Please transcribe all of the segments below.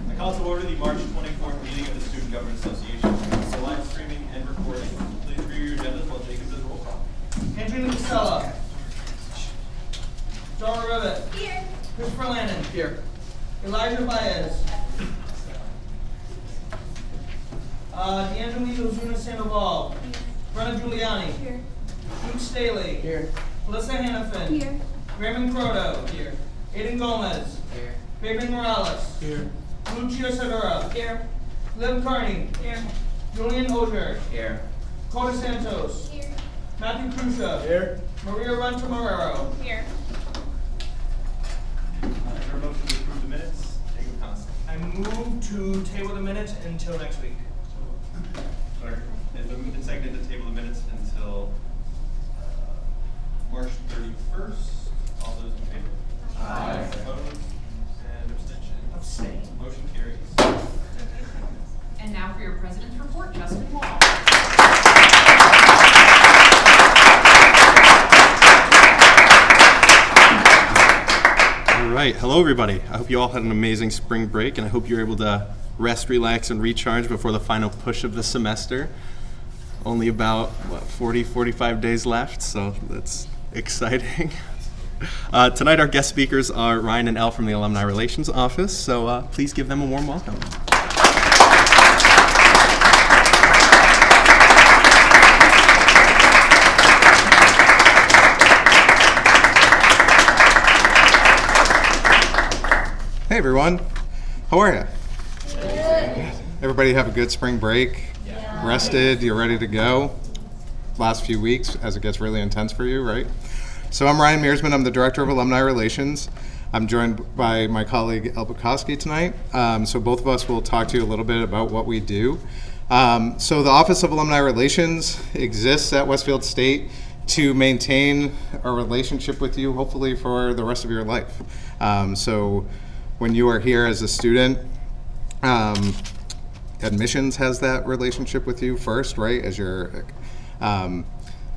I call to order the March 24th meeting of the Student Government Association. So live streaming and recording. Please review your agendas while Jacob does roll call. Andrew Costello. Dora Rivet. Here. Christopher Lannon. Here. Elijah Baez. D'Angelo Zuna Sandoval. Brenna Giuliani. Here. Luke Staley. Here. Melissa Hannafin. Here. Raymond Croto. Here. Aiden Gomez. Here. Fabian Morales. Here. Lucio Segura. Here. Liv Carney. Here. Julian Ogier. Here. Coda Santos. Here. Matthew Crusha. Here. Maria Rantamarero. Here. Is there a motion to approve the minutes? Jacob Constant. I move to table the minutes until next week. Sorry. It's been seconded to table the minutes until March 31st. All those in favor? Aye. Opposed? And abstention? Abstain. Motion carries. And now for your president's report, Justin Wall. All right, hello everybody. I hope you all had an amazing spring break, and I hope you're able to rest, relax, and recharge before the final push of the semester. Only about, 45 days left, so that's exciting. Tonight our guest speakers are Ryan and Elle from the Alumni Relations Office, so please give them a warm welcome. Hey everyone, how are you? Good. Everybody have a good spring break? Yeah. Rested, you're ready to go? Last few weeks as it gets really intense for you, right? So I'm Ryan Mearsman, I'm the Director of Alumni Relations. I'm joined by my colleague Elle Bukowski tonight. So both of us will talk to you a little bit about what we do. So the Office of Alumni Relations exists at Westfield State to maintain a relationship with you, hopefully for the rest of your life. So when you are here as a student, admissions has that relationship with you first, right? As you're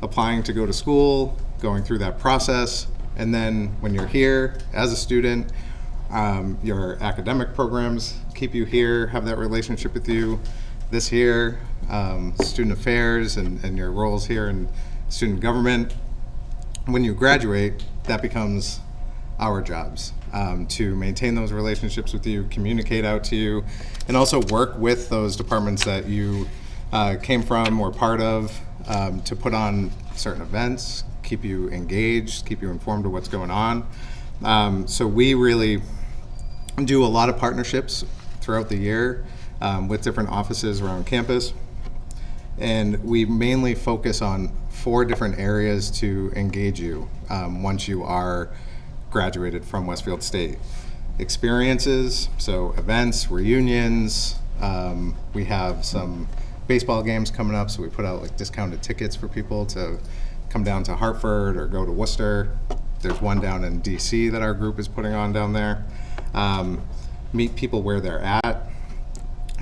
applying to go to school, going through that process, and then when you're here as a student, your academic programs keep you here, have that relationship with you. This year, student affairs and your roles here in student government. When you graduate, that becomes our jobs, to maintain those relationships with you, communicate out to you, and also work with those departments that you came from or part of, to put on certain events, keep you engaged, keep you informed of what's going on. So we really do a lot of partnerships throughout the year with different offices around campus. And we mainly focus on 4 different areas to engage you once you are graduated from Westfield State. Experiences, so events, reunions. We have some baseball games coming up, so we put out like discounted tickets for people to come down to Hartford or go to Worcester. There's one down in DC that our group is putting on down there. Meet people where they're at.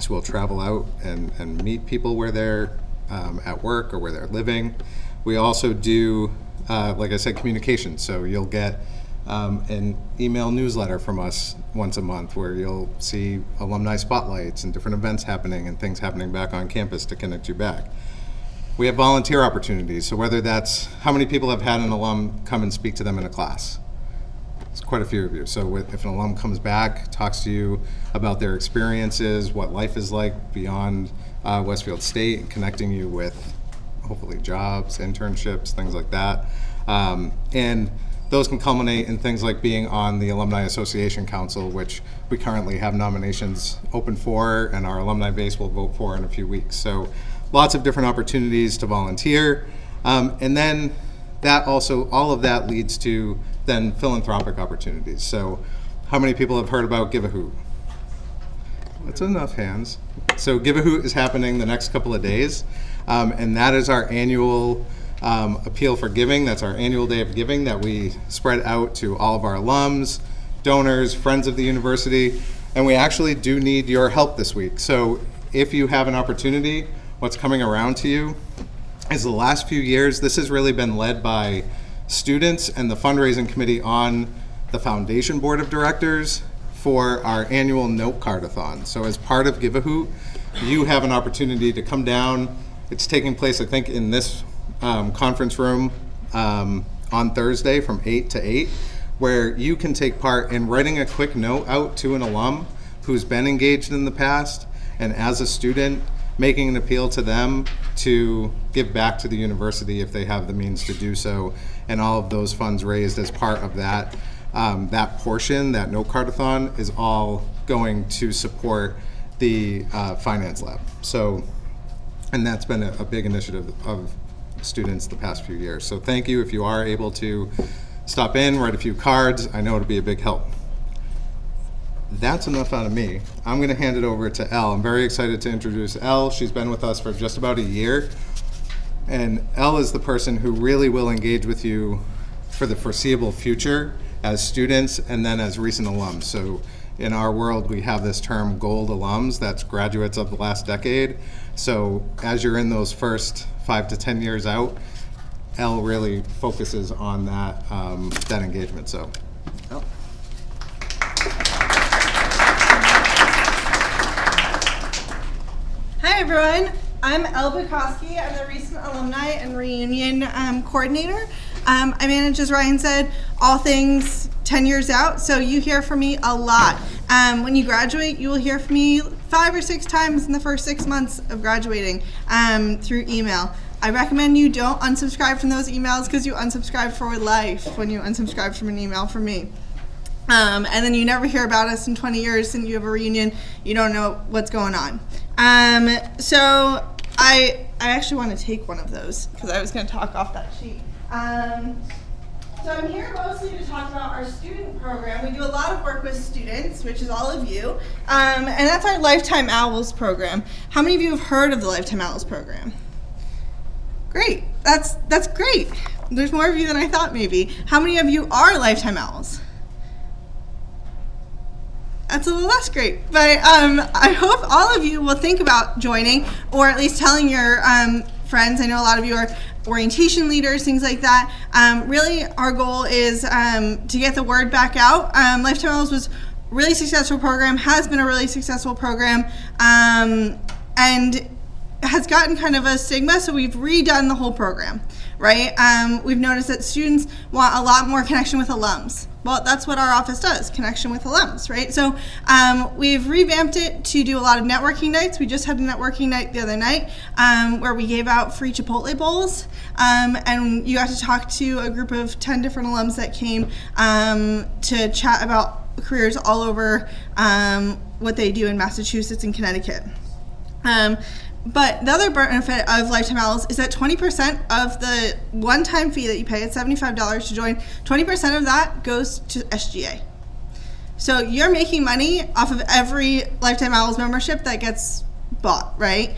So we'll travel out and meet people where they're at work or where they're living. We also do, like I said, communication. So you'll get an email newsletter from us once a month where you'll see alumni spotlights and different events happening and things happening back on campus to connect you back. We have volunteer opportunities, so whether that's how many people have had an alum come and speak to them in a class. It's quite a few of you. So if an alum comes back, talks to you about their experiences, what life is like beyond Westfield State, connecting you with hopefully jobs, internships, things like that. And those can culminate in things like being on the Alumni Association Council, which we currently have nominations open for, and our alumni base will vote for in a few weeks. So lots of different opportunities to volunteer. And then that also, all of that leads to then philanthropic opportunities. So how many people have heard about Give a Hoot? That's enough hands. So Give a Hoot is happening the next couple of days. And that is our annual appeal for giving. That's our annual day of giving that we spread out to all of our alums, donors, friends of the university, and we actually do need your help this week. So if you have an opportunity, what's coming around to you is the last few years, this has really been led by students and the fundraising committee on the foundation board of directors for our annual note card-a-thon. So as part of Give a Hoot, you have an opportunity to come down. It's taking place, I think, in this conference room on Thursday from 8 to 8, where you can take part in writing a quick note out to an alum who's been engaged in the past, and as a student, making an appeal to them to give back to the university if they have the means to do so, and all of those funds raised as part of that that portion, that note card-a-thon, is all going to support the finance lab. So, and that's been a big initiative of students the past few years. So thank you if you are able to stop in, write a few cards. I know it'll be a big help. That's enough out of me. I'm going to hand it over to Elle. I'm very excited to introduce Elle. She's been with us for just about a year. And Elle is the person who really will engage with you for the foreseeable future as students and then as recent alums. So in our world, we have this term gold alums. That's graduates of the last decade. So as you're in those first 5 to 10 years out, Elle really focuses on that, that engagement. So, Elle. Hi everyone, I'm Elle Bukowski. I'm the recent alumni and reunion coordinator. I manage, as Ryan said, all things 10 years out, so you hear from me a lot. When you graduate, you will hear from me 5 or 6 times in the first 6 months of graduating through email. I recommend you don't unsubscribe from those emails because you unsubscribe for life when you unsubscribe from an email from me. And then you never hear about us in 20 years and you have a reunion, you don't know what's going on. So I actually want to take one of those because I was going to talk off that sheet. So I'm here mostly to talk about our student program. We do a lot of work with students, which is all of you, and that's our Lifetime Owls program. How many of you have heard of the Lifetime Owls program? Great, that's great. There's more of you than I thought maybe. How many of you are Lifetime Owls? That's a little less great, but I hope all of you will think about joining, or at least telling your friends. I know a lot of you are orientation leaders, things like that. Really, our goal is to get the word back out. Lifetime Owls was a really successful program, has been a really successful program, and has gotten kind of a stigma, so we've redone the whole program, right? We've noticed that students want a lot more connection with alums. Well, that's what our office does, connection with alums, right? So we've revamped it to do a lot of networking nights. We just had a networking night the other night where we gave out free Chipotle bowls, and you got to talk to a group of 10 different alums that came to chat about careers all over what they do in Massachusetts and Connecticut. But the other benefit of Lifetime Owls is that 20% of the one-time fee that you pay, it's $75 to join, 20% of that goes to SGA. So you're making money off of every Lifetime Owls membership that gets bought, right?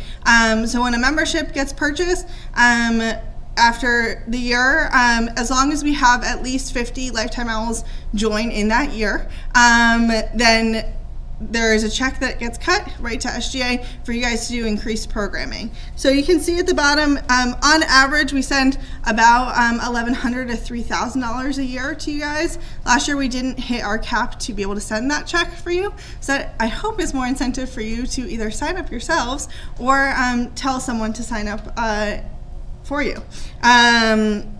So when a membership gets purchased, after the year, as long as we have at least 50 Lifetime Owls join in that year, then there is a check that gets cut right to SGA for you guys to do increased programming. So you can see at the bottom, on average, we send about $1,100 to $3,000 a year to you guys. Last year, we didn't hit our cap to be able to send that check for you. So that, I hope, is more incentive for you to either sign up yourselves or tell someone to sign up for you.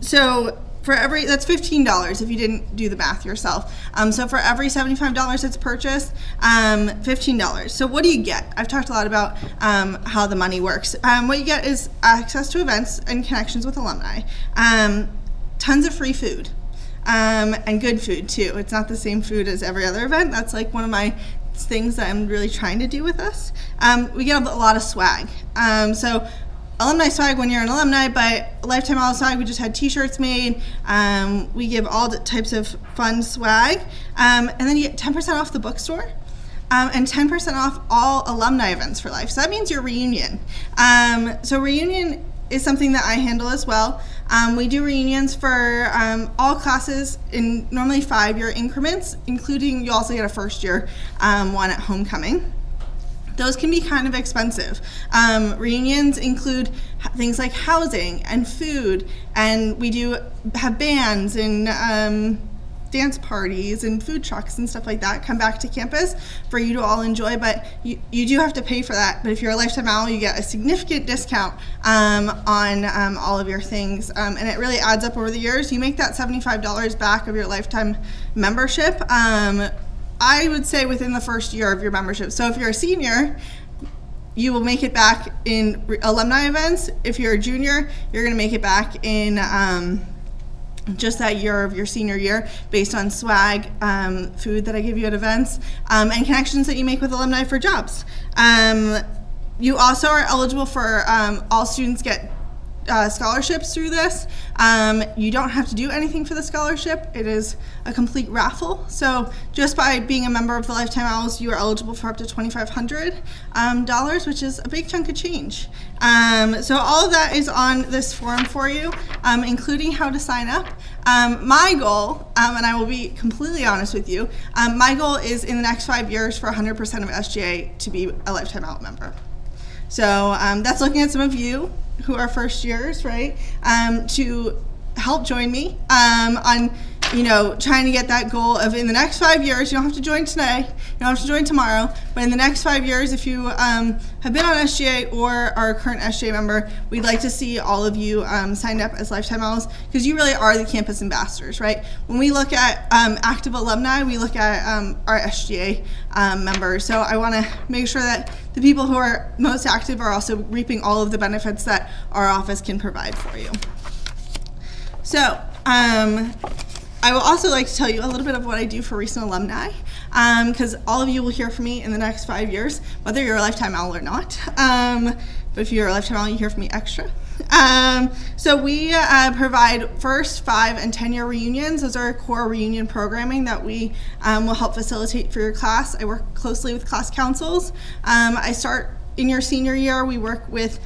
So for every, that's $15 if you didn't do the math yourself. So for every $75 that's purchased, $15. So what do you get? I've talked a lot about how the money works. What you get is access to events and connections with alumni. Tons of free food. And good food too. It's not the same food as every other event. That's like one of my things that I'm really trying to do with us. We get a lot of swag. So alumni swag when you're an alumni, but Lifetime Alum swag, we just had t-shirts made. We give all types of fun swag. And then you get 10% off the bookstore. And 10% off all alumni events for life. So that means your reunion. So reunion is something that I handle as well. We do reunions for all classes in normally 5-year increments, including you also get a first year one at homecoming. Those can be kind of expensive. Reunions include things like housing and food, and we do have bands and dance parties and food trucks and stuff like that come back to campus for you to all enjoy, but you do have to pay for that. But if you're a Lifetime Owl, you get a significant discount on all of your things, and it really adds up over the years. You make that $75 back of your lifetime membership, I would say within the first year of your membership. So if you're a senior, you will make it back in alumni events. If you're a junior, you're going to make it back in just that year of your senior year based on swag, food that I give you at events, and connections that you make with alumni for jobs. You also are eligible for all students get scholarships through this. You don't have to do anything for the scholarship. It is a complete raffle. So just by being a member of the Lifetime Owls, you are eligible for up to $2,500, which is a big chunk of change. So all of that is on this form for you, including how to sign up. My goal, and I will be completely honest with you, my goal is in the next 5 years for 100% of SGA to be a Lifetime Owl member. So that's looking at some of you who are first years, right, to help join me on, trying to get that goal of in the next 5 years. You don't have to join today, you don't have to join tomorrow, but in the next 5 years, if you have been on SGA or are a current SGA member, we'd like to see all of you signed up as Lifetime Owls, because you really are the campus ambassadors, right? When we look at active alumni, we look at our SGA members. So I want to make sure that the people who are most active are also reaping all of the benefits that our office can provide for you. So I will also like to tell you a little bit of what I do for recent alumni, because all of you will hear from me in the next 5 years, whether you're a Lifetime Owl or not. But if you're a Lifetime Owl, you hear from me extra. So we provide first, 5, and 10-year reunions. Those are core reunion programming that we will help facilitate for your class. I work closely with class councils. I start in your senior year. We work with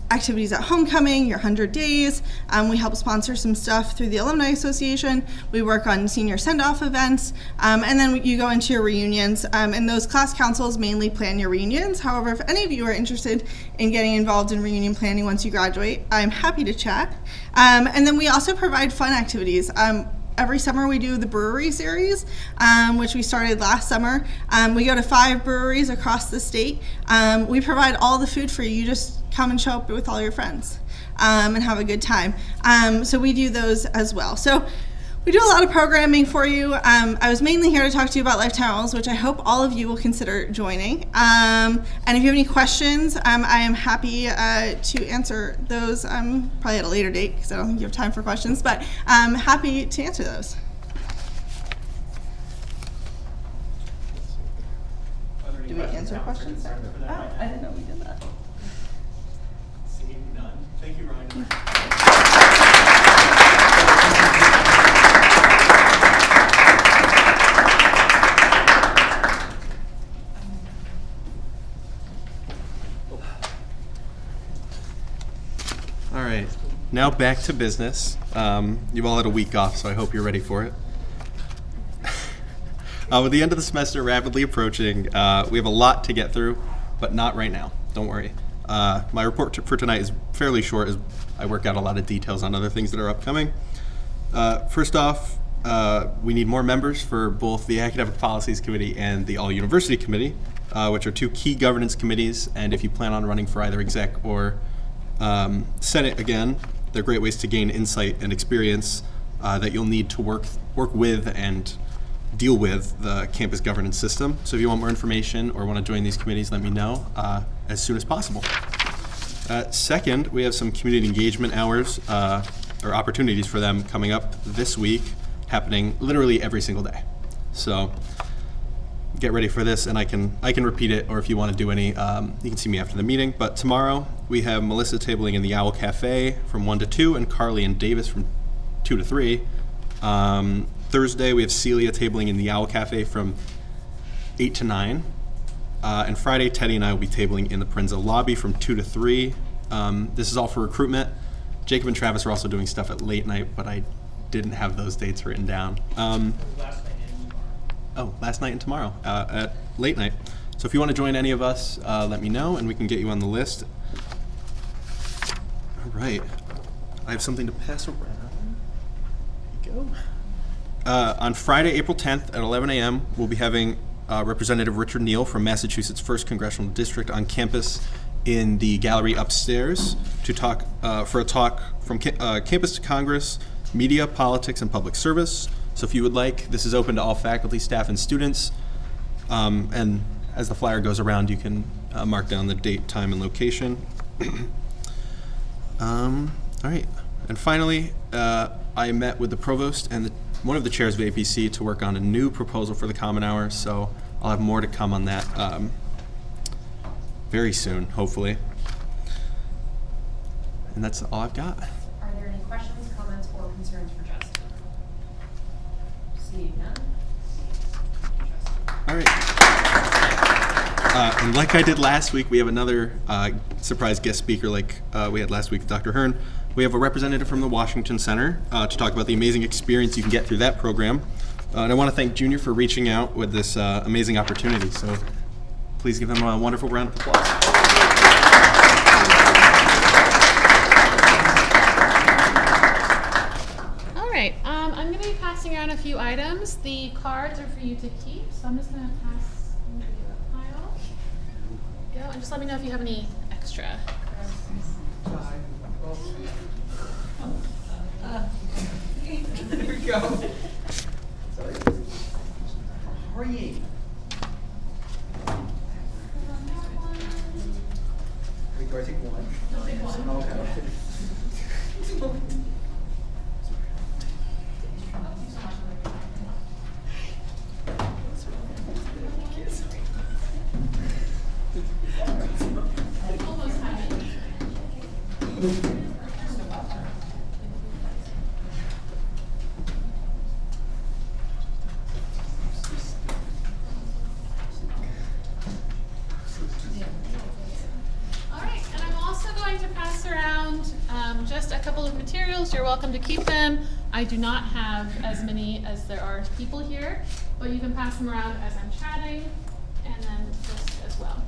activities at homecoming, your 100 days. We help sponsor some stuff through the Alumni Association. We work on senior send-off events, and then you go into your reunions, and those class councils mainly plan your reunions. However, if any of you are interested in getting involved in reunion planning once you graduate, I'm happy to chat. And then we also provide fun activities. Every summer we do the brewery series, which we started last summer. We go to 5 breweries across the state. We provide all the food for you. You just come and show up with all your friends and have a good time. So we do those as well. So we do a lot of programming for you. I was mainly here to talk to you about Lifetime Owls, which I hope all of you will consider joining. And if you have any questions, I am happy to answer those probably at a later date, because I don't think you have time for questions, but I'm happy to answer those. Do we answer questions? Oh, I didn't know we did that. Seeing none. Thank you, Ryan. All right, now back to business. You've all had a week off, so I hope you're ready for it. With the end of the semester rapidly approaching, we have a lot to get through, but not right now. Don't worry. My report for tonight is fairly short as I work out a lot of details on other things that are upcoming. First off, we need more members for both the Academic Policies Committee and the All University Committee, which are two key governance committees, and if you plan on running for either exec or Senate again, they're great ways to gain insight and experience that you'll need to work with and deal with the campus governance system. So if you want more information or want to join these committees, let me know as soon as possible. Second, we have some community engagement hours or opportunities for them coming up this week, happening literally every single day. So get ready for this, and I can repeat it, or if you want to do any, you can see me after the meeting. But tomorrow we have Melissa tabling in the Owl Cafe from 1 to 2, and Carly and Davis from 2 to 3. Thursday we have Celia tabling in the Owl Cafe from 8 to 9. And Friday, Teddy and I will be tabling in the Parenzo lobby from 2 to 3. This is all for recruitment. Jacob and Travis are also doing stuff at late night, but I didn't have those dates written down. Last night and tomorrow at late night. So if you want to join any of us, let me know and we can get you on the list. All right. I have something to pass around. There you go. On Friday, April 10th at 11 a.m., we'll be having Representative Richard Neal from Massachusetts 1st Congressional District on campus in the gallery upstairs to talk for a talk from Campus to Congress, Media, Politics, and Public Service. So if you would like, this is open to all faculty, staff, and students. And as the flyer goes around, you can mark down the date, time, and location. All right. And finally, I met with the provost and one of the chairs of APC to work on a new proposal for the Common Hour. So I'll have more to come on that very soon, hopefully. And that's all I've got. Are there any questions, comments, or concerns for Justin? Seeing none. All right. And like I did last week, we have another surprise guest speaker like we had last week with Dr. Hearn. We have a representative from the Washington Center to talk about the amazing experience you can get through that program. And I want to thank Junior for reaching out with this amazing opportunity. So please give him a wonderful round of applause. All right, I'm going to be passing around a few items. The cards are for you to keep, so I'm just going to pass into a pile. Go, and just let me know if you have any extra. There we go. Hurry. Wait, do I take one? Okay. Just a couple of materials. You're welcome to keep them. I do not have as many as there are people here, but you can pass them around as I'm chatting, and then this as well.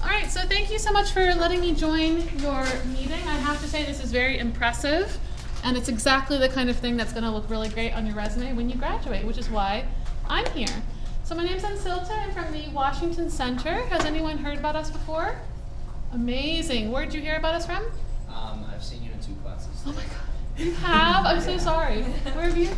All right, so thank you so much for letting me join your meeting. I have to say this is very impressive, and it's exactly the kind of thing that's going to look really great on your resume when you graduate, which is why I'm here. So my name's Ansilta. I'm from the Washington Center. Has anyone heard about us before? Amazing. Where did you hear about us from? I've seen you in 2 classes. Oh my God. You have? I'm so sorry. Where have you?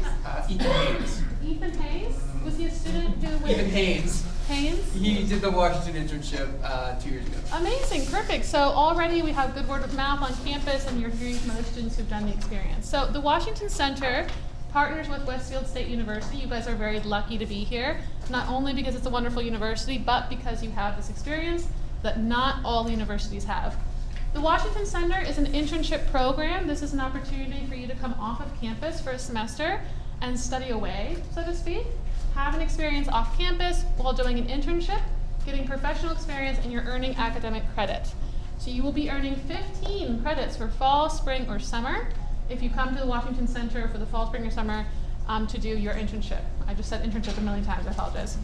Ethan Haynes. Ethan Hayes? Was he a student who went? Ethan Haynes. Haynes? He did the Washington internship 2 years ago. Amazing, perfect. So already we have good word of mouth on campus, and you're hearing from other students who've done the experience. So the Washington Center partners with Westfield State University. You guys are very lucky to be here, not only because it's a wonderful university, but because you have this experience that not all the universities have. The Washington Center is an internship program. This is an opportunity for you to come off of campus for a semester and study away, so to speak. Have an experience off campus while doing an internship, getting professional experience, and you're earning academic credit. So you will be earning 15 credits for fall, spring, or summer. If you come to the Washington Center for the fall, spring, or summer, to do your internship. I just said internship a million times, I apologize.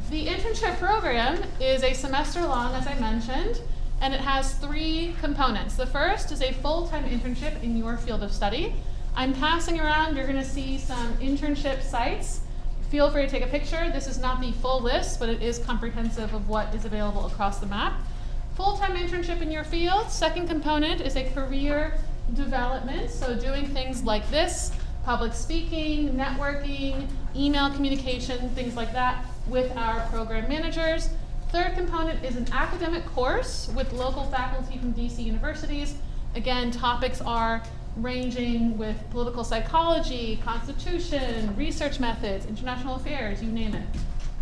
The internship program is a semester long, as I mentioned, and it has 3 components. The first is a full-time internship in your field of study. I'm passing around, you're gonna see some internship sites. Feel free to take a picture. This is not the full list, but it is comprehensive of what is available across the map. Full-time internship in your field. Second component is a career development, so doing things like this, public speaking, networking, email communication, things like that with our program managers. Third component is an academic course with local faculty from DC universities. Again, topics are ranging with political psychology, constitution, research methods, international affairs, you name it.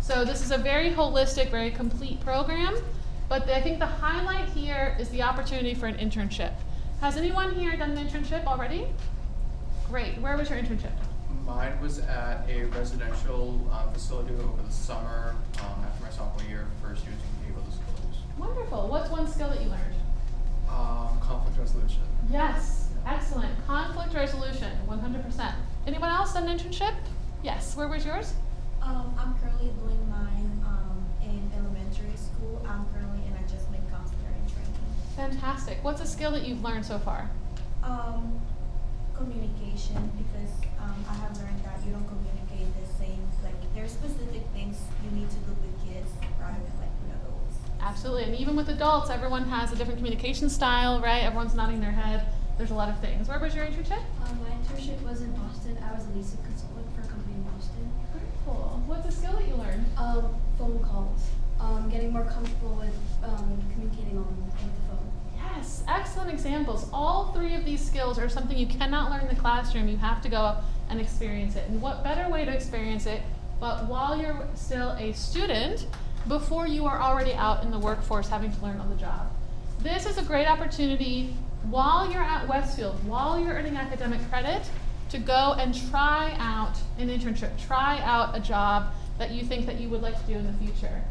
So this is a very holistic, very complete program, but I think the highlight here is the opportunity for an internship. Has anyone here done an internship already? Great, where was your internship? Mine was at a residential facility over the summer after my sophomore year for students who came able to schools. Wonderful, what's one skill that you learned? Conflict resolution. Yes, excellent, conflict resolution, 100%. Anyone else done an internship? Yes, where was yours? I'm currently doing mine in elementary school. I'm currently an adjustment counselor in training. Fantastic, what's a skill that you've learned so far? Communication, because I have learned that you don't communicate the same, like there's specific things you need to do with kids rather than like with adults. Absolutely, and even with adults, everyone has a different communication style, right? Everyone's nodding their head. There's a lot of things. Where was your internship? My internship was in Boston. I was a leasing consultant for a company in Boston. Very cool. What's a skill that you learned? Phone calls. Getting more comfortable with communicating on the phone. Yes, excellent examples. All 3 of these skills are something you cannot learn in the classroom. You have to go and experience it. And what better way to experience it but while you're still a student before you are already out in the workforce having to learn on the job. This is a great opportunity while you're at Westfield, while you're earning academic credit, to go and try out an internship, try out a job that you think that you would like to do in the future.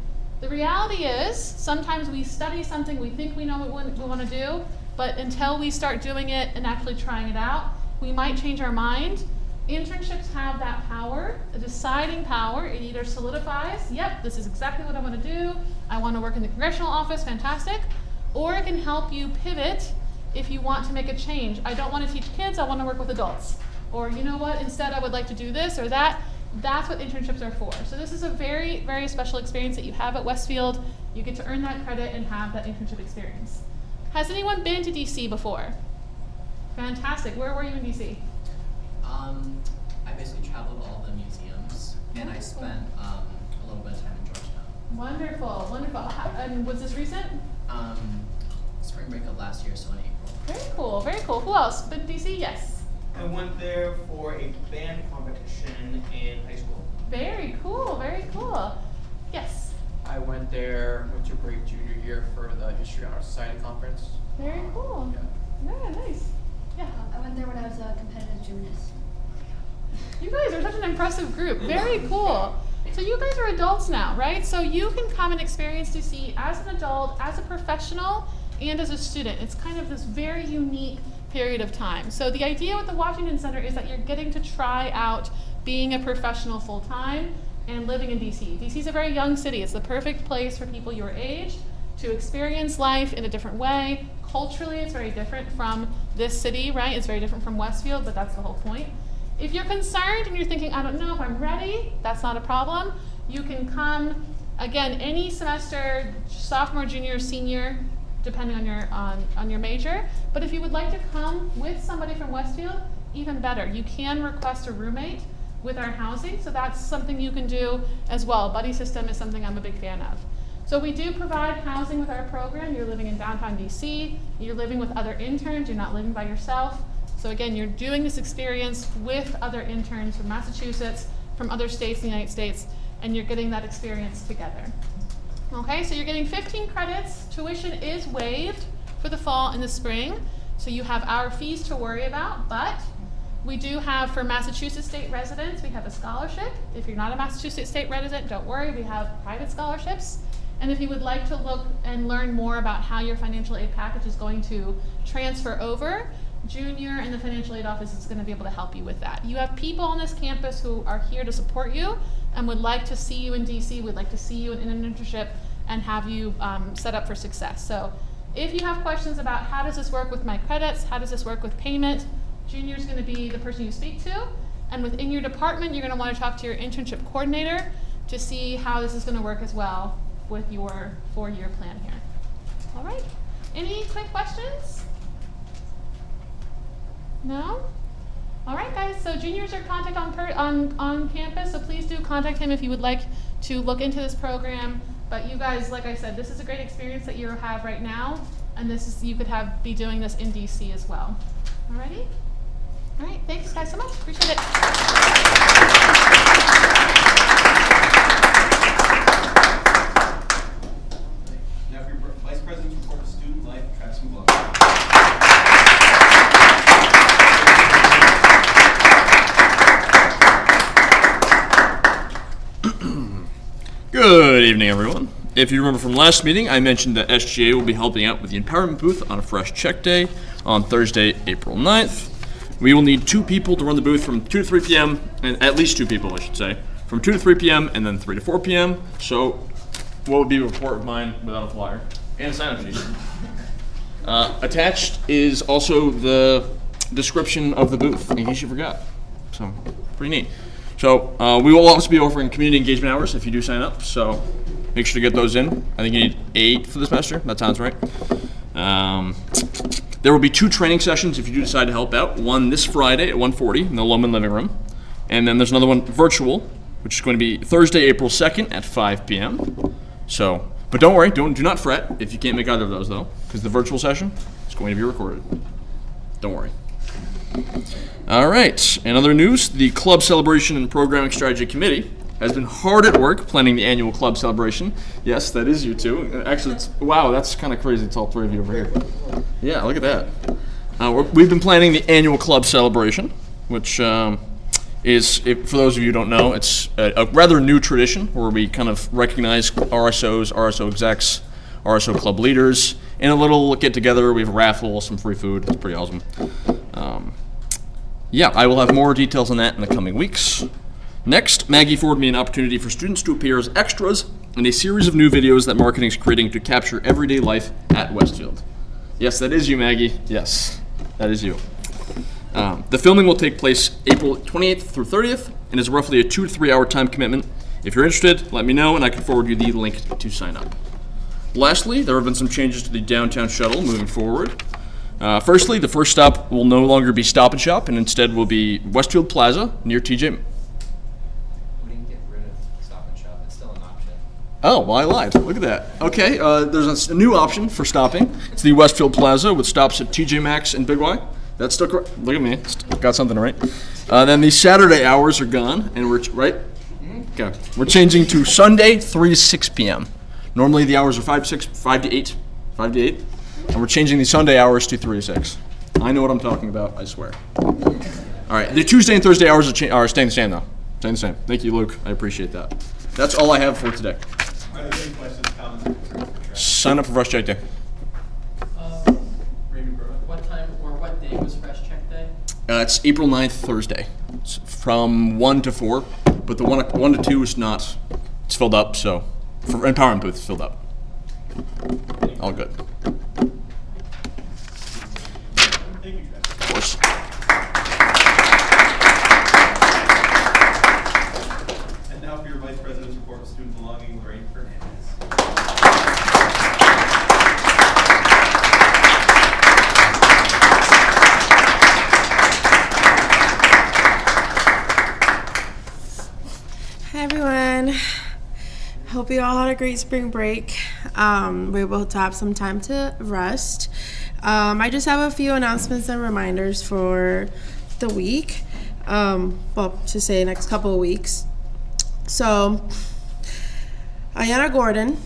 The reality is, sometimes we study something, we think we know what we want to do, but until we start doing it and actually trying it out, we might change our mind. Internships have that power, the deciding power. It either solidifies, yep, this is exactly what I want to do, I want to work in the congressional office, fantastic, or it can help you pivot if you want to make a change. I don't want to teach kids, I want to work with adults. Or you know what, instead I would like to do this or that. That's what internships are for. So this is a very, very special experience that you have at Westfield. You get to earn that credit and have that internship experience. Has anyone been to DC before? Fantastic. Where were you in DC? I basically traveled to all the museums, and I spent a little bit of time in Georgetown. Wonderful, wonderful. And was this recent? Spring break of last year, so in April. Very cool, very cool. Who else? Been to DC? Yes. I went there for a band competition in high school. Very cool, very cool. Yes. I went there winter break junior year for the History Honor Society conference. Very cool. Yeah. Yeah, nice. Yeah. I went there when I was a competitive gymnast. You guys are such an impressive group. Very cool. So you guys are adults now, right? So you can come and experience DC as an adult, as a professional, and as a student. It's kind of this very unique period of time. So the idea with the Washington Center is that you're getting to try out being a professional full-time and living in DC. DC is a very young city. It's the perfect place for people your age to experience life in a different way. Culturally, it's very different from this city, right? It's very different from Westfield, but that's the whole point. If you're concerned and you're thinking, I don't know if I'm ready, that's not a problem. You can come, again, any semester, sophomore, junior, senior, depending on your major. But if you would like to come with somebody from Westfield, even better. You can request a roommate with our housing, so that's something you can do as well. Buddy system is something I'm a big fan of. So we do provide housing with our program. You're living in downtown DC, you're living with other interns, you're not living by yourself. So again, you're doing this experience with other interns from Massachusetts, from other states in the United States, and you're getting that experience together. Okay, so you're getting 15 credits. Tuition is waived for the fall and the spring, so you have our fees to worry about, but we do have, for Massachusetts state residents, we have a scholarship. If you're not a Massachusetts state resident, don't worry, we have private scholarships. And if you would like to look and learn more about how your financial aid package is going to transfer over, junior in the financial aid office is going to be able to help you with that. You have people on this campus who are here to support you and would like to see you in DC, would like to see you in an internship and have you set up for success. So if you have questions about how does this work with my credits, how does this work with payment, junior is going to be the person you speak to. And within your department, you're going to want to talk to your internship coordinator to see how this is going to work as well with your 4-year plan here. All right. Any quick questions? No? All right, guys. So juniors are contact on campus, so please do contact him if you would like to look into this program. But you guys, like I said, this is a great experience that you have right now, and this is you could be doing this in DC as well. Alrighty? All right. Thanks, guys, so much. Appreciate it. Now for your Vice President's report of student life, Travis McGlow. Good evening, everyone. If you remember from last meeting, I mentioned that SGA will be helping out with the empowerment booth on a fresh check day on Thursday, April 9th. We will need 2 people to run the booth from 2 to 3 p.m., and at least 2 people, I should say, from 2 to 3 p.m. and then 3 to 4 p.m. So what would be a report of mine without a flyer? And a sign-up sheet. Attached is also the description of the booth, in case you forgot. So, pretty neat. So, we will also be offering community engagement hours if you do sign up, so make sure to get those in. I think you need 8 for the semester. That sounds right. There will be 2 training sessions if you do decide to help out. One this Friday at 1:40 in the Loman Living Room. And then there's another one virtual, which is going to be Thursday, April 2nd at 5 p.m. So, but don't worry, do not fret if you can't make either of those, though, because the virtual session is going to be recorded. Don't worry. All right, in other news, the Club Celebration and Programming Strategy Committee has been hard at work planning the annual club celebration. Yes, that is you two. Actually, wow, that's kind of crazy. It's all 3 of you over here. Yeah, look at that. We've been planning the annual club celebration, which is, for those of you who don't know, it's a rather new tradition where we kind of recognize RSOs, RSO execs, RSO club leaders, in a little get-together. We have a raffle, some free food. It's pretty awesome. Yeah, I will have more details on that in the coming weeks. Next, Maggie forwarded me an opportunity for students to appear as extras in a series of new videos that marketing is creating to capture everyday life at Westfield. Yes, that is you, Maggie. Yes, that is you. The filming will take place April 28th through 30th and is roughly a 2 to 3 hour time commitment. If you're interested, let me know and I can forward you the link to sign up. Lastly, there have been some changes to the downtown shuttle moving forward. Firstly, the first stop will no longer be Stop and Shop and instead will be Westfield Plaza near TJ. We didn't get rid of Stop and Shop. It's still an option. Oh, well, I lied. Look at that. Okay, there's a new option for stopping. It's the Westfield Plaza with stops at TJ Maxx and Big Y. That's still correct. Look at me. Got something right. Then the Saturday hours are gone, and we're right. Okay, we're changing to Sunday 3 to 6 p.m. Normally the hours are 5 to 8, and we're changing the Sunday hours to 3 to 6. I know what I'm talking about. I swear. All right, the Tuesday and Thursday hours are staying the same though. Staying the same. Thank you, Luke. I appreciate that. That's all I have for today. Are there any questions, comments, or concerns for Travis? Sign up for Fresh Check Day. What time or what day was Fresh Check Day? It's April 9th, Thursday. It's from 1 to 4, but the 1 to 2 is not. It's filled up, so for empowerment booth, it's filled up. All good. Thank you, Travis. Of course. And now for your Vice President's report of student belonging, Lorraine Fernandez. Hi everyone. Hope you all had a great spring break. We were able to have some time to rest. I just have a few announcements and reminders for the week. Well, to say next couple of weeks. So, Ayanna Gordon,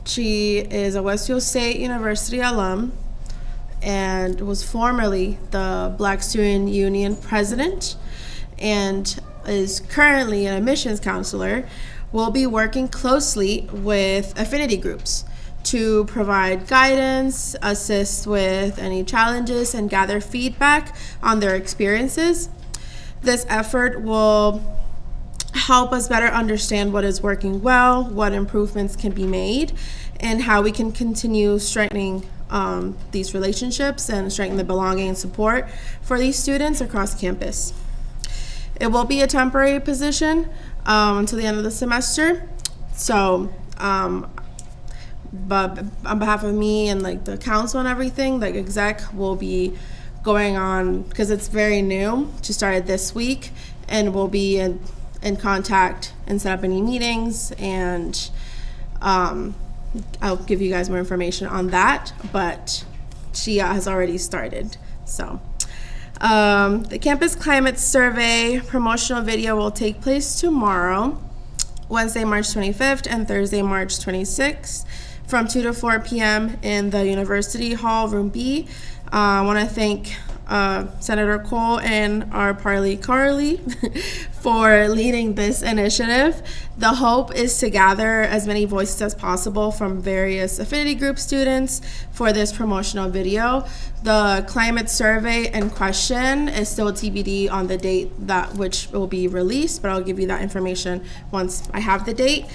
she is a Westfield State University alum and was formerly the Black Student Union president and is currently an admissions counselor. Will be working closely with affinity groups to provide guidance, assist with any challenges, and gather feedback on their experiences. This effort will help us better understand what is working well, what improvements can be made, and how we can continue strengthening these relationships and strengthen the belonging and support for these students across campus. It will be a temporary position until the end of the semester. So, but on behalf of me and like the council and everything, like exec will be going on, because it's very new, just started this week, and we'll be in contact and set up any meetings, and I'll give you guys more information on that, but she has already started. So the campus climate survey promotional video will take place tomorrow, Wednesday, March 25th, and Thursday, March 26th, from 2 to 4 p.m. in the University Hall, Room B. I want to thank Senator Cole and our Parley Carly for leading this initiative. The hope is to gather as many voices as possible from various affinity group students for this promotional video. The climate survey in question is still TBD on the date that which will be released, but I'll give you that information once I have the date.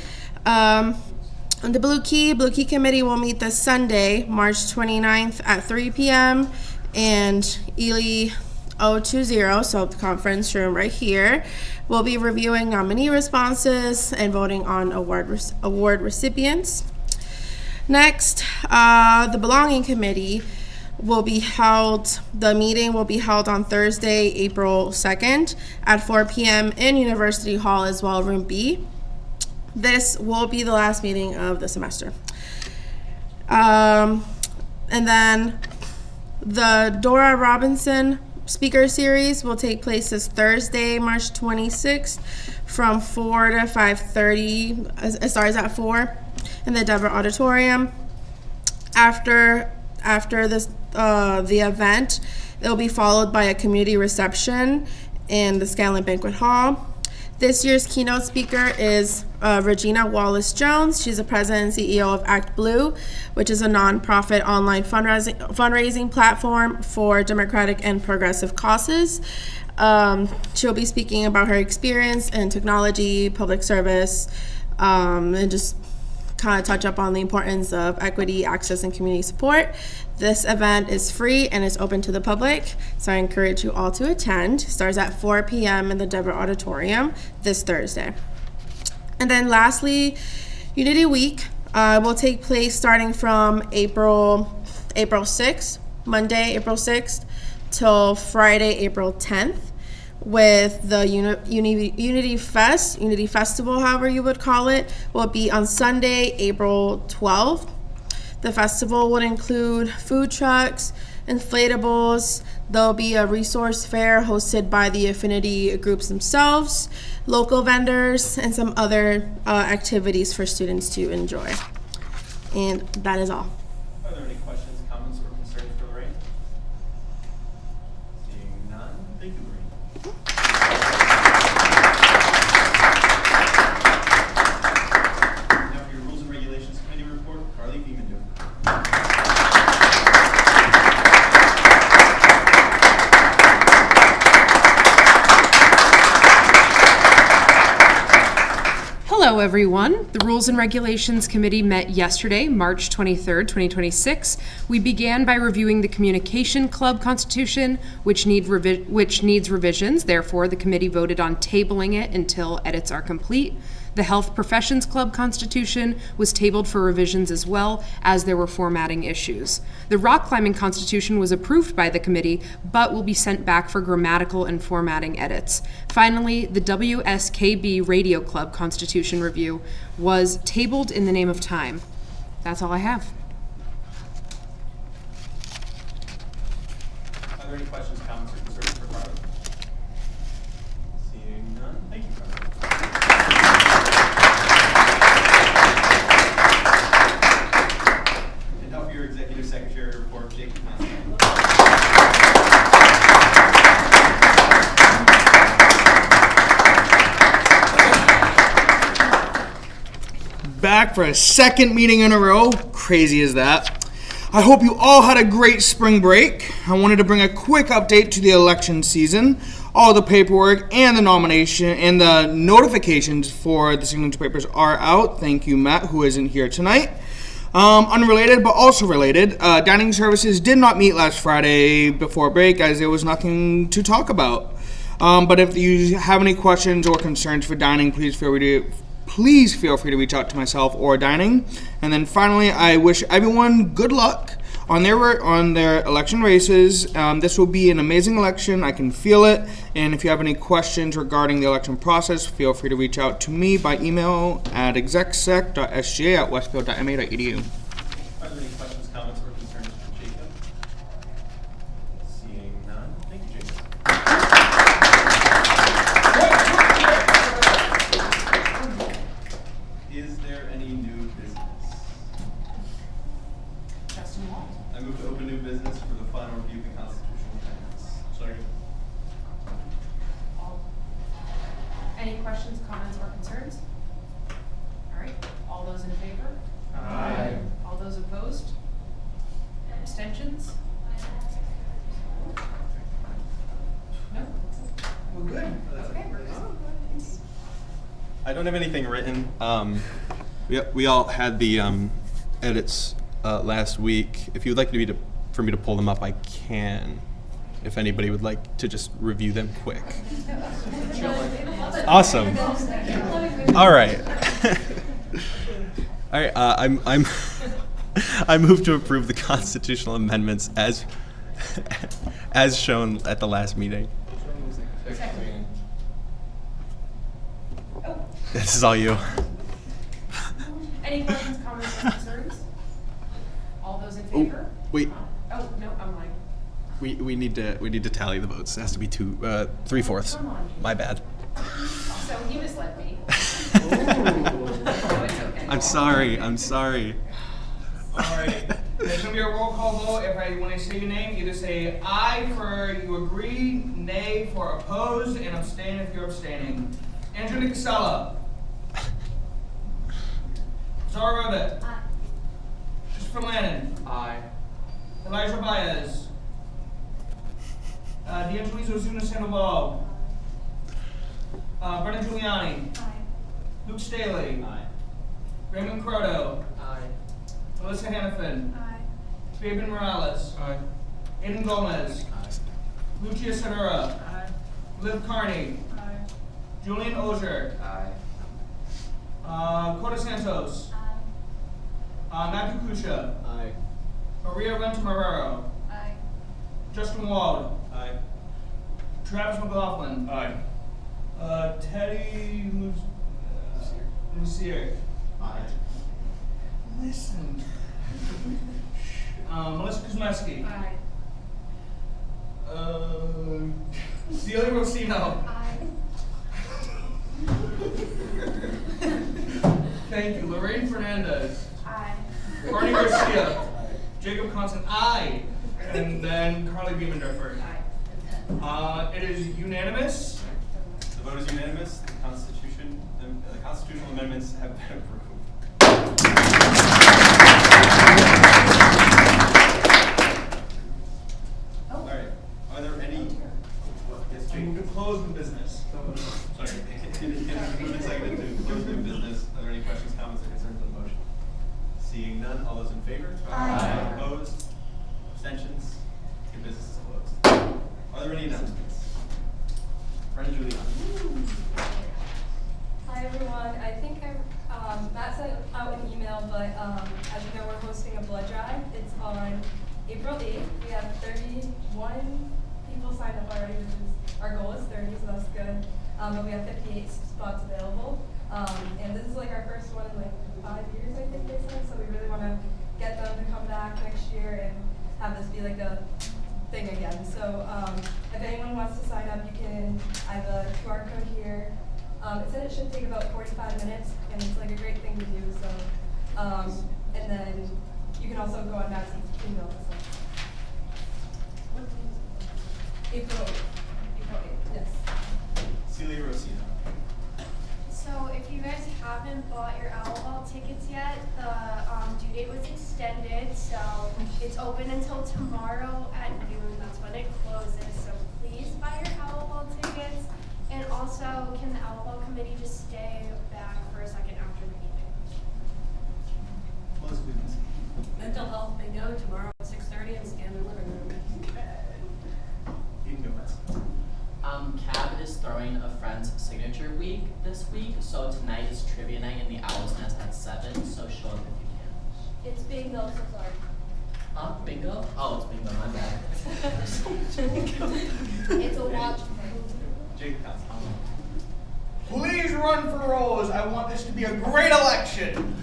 The Blue Key Committee will meet this Sunday, March 29th at 3 p.m. and Ely 020, so the conference room right here. We'll be reviewing nominee responses and voting on award recipients. Next, the Belonging Committee will be held, the meeting will be held on Thursday, April 2nd at 4 p.m. in University Hall as well, Room B. This will be the last meeting of the semester. And then the Dora Robinson speaker series will take place this Thursday, March 26th from 4 to 5:30. It starts at 4 in the Deborah Auditorium. After this, the event, it will be followed by a community reception in the Scanlon Banquet Hall. This year's keynote speaker is Regina Wallace-Jones. She's the president and CEO of Act Blue, which is a nonprofit online fundraising platform for democratic and progressive causes. She'll be speaking about her experience in technology, public service, and just kind of touch up on the importance of equity, access, and community support. This event is free and is open to the public, so I encourage you all to attend. It starts at 4 p.m. in the Deborah Auditorium this Thursday. And then lastly, Unity Week will take place starting from April 6th, Monday, April 6th, till Friday, April 10th, with the Unity Festival, however you would call it, will be on Sunday, April 12th. The festival would include food trucks, inflatables. There'll be a resource fair hosted by the affinity groups themselves, local vendors, and some other activities for students to enjoy. And that is all. Are there any questions, comments, or concerns for Lorraine? Seeing none, thank you, Lorraine. Now for your Rules and Regulations Committee report, Carly Beeman. Hello, everyone. The Rules and Regulations Committee met yesterday, March 23rd, 2026. We began by reviewing the Communication Club Constitution, which needs revisions. Therefore, the committee voted on tabling it until edits are complete. The Health Professions Club Constitution was tabled for revisions as well, as there were formatting issues. The Rock Climbing Constitution was approved by the committee, but will be sent back for grammatical and formatting edits. Finally, the WSKB Radio Club Constitution review was tabled in the name of time. That's all I have. Are there any questions, comments, or concerns for Carly? Seeing none, thank you, Carly. And now for your Executive Secretary report, Jacob Constantine. Back for a second meeting in a row. crazy as that. I hope you all had a great spring break. I wanted to bring a quick update to the election season. All the paperwork and the nomination and the notifications for the signature papers are out. Thank you, Matt, who isn't here tonight. Unrelated, but also related, dining services did not meet last Friday before break as there was nothing to talk about. But if you have any questions or concerns for dining, please feel free to reach out to myself or dining. And then finally, I wish everyone good luck on their election races. This will be an amazing election. I can feel it. And if you have any questions regarding the election process, feel free to reach out to me by email at execsec.sga@westfield.ma.edu. Are there any questions, comments, or concerns for Jacob? Seeing none, thank you, Jacob. Is there any new business? I move to open new business for the final review of the constitutional amendments. Second. Any questions, comments, or concerns? All right, all those in favor? Aye. All those opposed? Abstentions? No? We're good. Okay, we're good. I don't have anything written. We all had the edits last week. If you would like for me to pull them up, I can. If anybody would like to just review them quick. Awesome. All right. All right. I move to approve the constitutional amendments as shown at the last meeting. This is all you. Any questions, comments, or concerns? All those in favor? Wait. Oh, no, I'm lying. We need to tally the votes. It has to be 3/4. My bad. So he misled me. No, it's okay. I'm sorry. All right. There's going to be a roll call vote. When I say your name, either say aye for you agree, nay for opposed, and abstain if you're abstaining. Andrew Nicasella. Zara Ribbit. Aye. Christopher Lannon. Aye. Elijah Baez. D'Angelizo Zuna Sandoval. Brennan Giuliani. Aye. Luke Staley. Aye. Raymond Croto. Aye. Melissa Hannafin. Aye. Fabian Morales. Aye. Aiden Gomez. Lucia Sedura. Aye. Liv Carney. Aye. Julian Ogier. Aye. Cota Santos. Aye. Matthew Kusha. Aye. Maria Renta-Marrero. Aye. Justin Wald. Aye. Travis McLaughlin. Aye. Teddy Lucier. Aye. Listen. Melissa Kuzmeski. Aye. Celia Rosino. Aye. Thank you. Lorraine Fernandez. Aye. Barney Garcia. Jacob Constant. Aye. And then Carly Biemendorfer. Aye. It is unanimous. The vote is unanimous. The constitutional amendments have been approved. All right. Are there any? Yes, I move to close the business. Sorry. Moved and seconded to close new business. Are there any questions, comments, or concerns on the motion? Seeing none, all those in favor? Aye. Opposed? Abstentions? New business is closed. Are there any announcements? Brendan Giuliani. Hi everyone. I think Matt sent out an email, but as you know, we're hosting a blood drive. It's on April 8th. We have 31 people signed up already, which is our goal is 30, so that's good. But we have 58 spots available. And this is like our first one in like 5 years, I think they said. So we really want to get them to come back next year and have this be like a thing again. So if anyone wants to sign up, you can. I have a QR code here. It said it should take about 45 minutes, and it's like a great thing to do. So, and then you can also go on Matt's email. So. April 8th, yes. Celia Rosino. So if you guys haven't bought your Owl Ball tickets yet, the due due date was extended, so it's open until tomorrow at noon. That's when it closes. So please buy your Owl Ball tickets. And also, can the Owl Ball committee just stay back for a second after the meeting? Mental health bingo tomorrow at 6:30 in Scanlon Living Room. CAB is throwing a Friends Signature Week this week, so tonight is trivia night in the Owl's Nest at 7, so show up if you can. It's bingo, so sorry. Bingo? Oh, it's bingo, my bad. It's a watch. Jacob Council. Please run for roles. I want this to be a great election.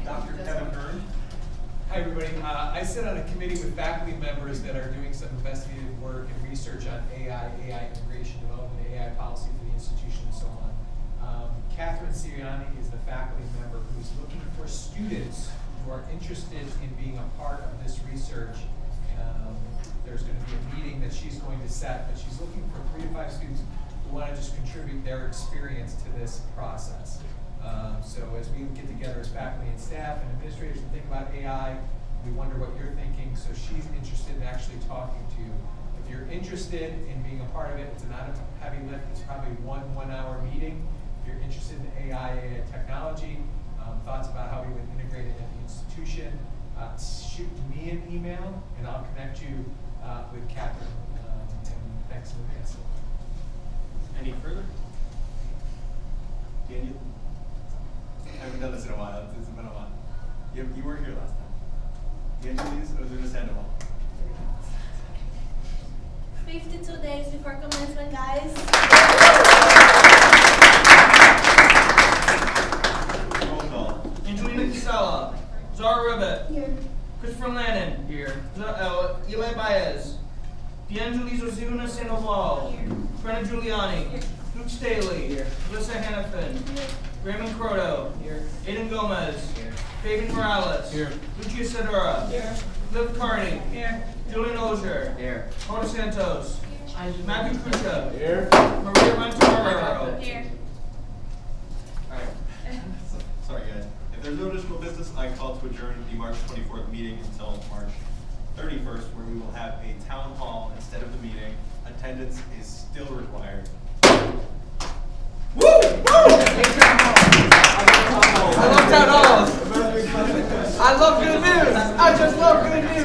Dr. Kevin Hearn. Hi, everybody. I sit on a committee with faculty members that are doing some investigative work and research on AI integration, development, AI policy for the institution, and so on. Catherine Siriani is the faculty member who's looking for students who are interested in being a part of this research. There's going to be a meeting that she's going to set, but she's looking for 3 to 5 students who want to just contribute their experience to this process. So as we get together as faculty and staff and administrators and think about AI, we wonder what you're thinking. So she's interested in actually talking to you. If you're interested in being a part of it, it's not a heavy lift. It's probably one hour meeting. If you're interested in AI technology, thoughts about how we would integrate it in the institution, shoot me an email and I'll connect you with Catherine. And thanks in advance. Any further? Daniel? I haven't done this in a while. It's been a while. You weren't here last time. The Angeles, or was it just Sandoval? 52 days before commencement, guys. Roll call. Angelina Casella. Zara Ribbit. Here. Christopher Lannon. Here. Eli Baez. D'Angelis Ozuna Sandoval. Brenna Giuliani. Here. Luke Staley. Here. Alyssa Hannafin. Here. Raymond Croto. Here. Aiden Gomez. Here. Fabian Morales. Here. Lucia Sedura. Here. Liv Carney. Here. Julian Ozier. Here. Hoda Santos. Here. Matthew Krucha. Here. Maria Montero. Here. Alright. Sorry guys. If there's no additional business, I call to adjourn the March 24th meeting until March 31st, where we will have a town hall instead of the meeting. Attendance is still required. Woo! I love town halls. I love good news. I just love good news.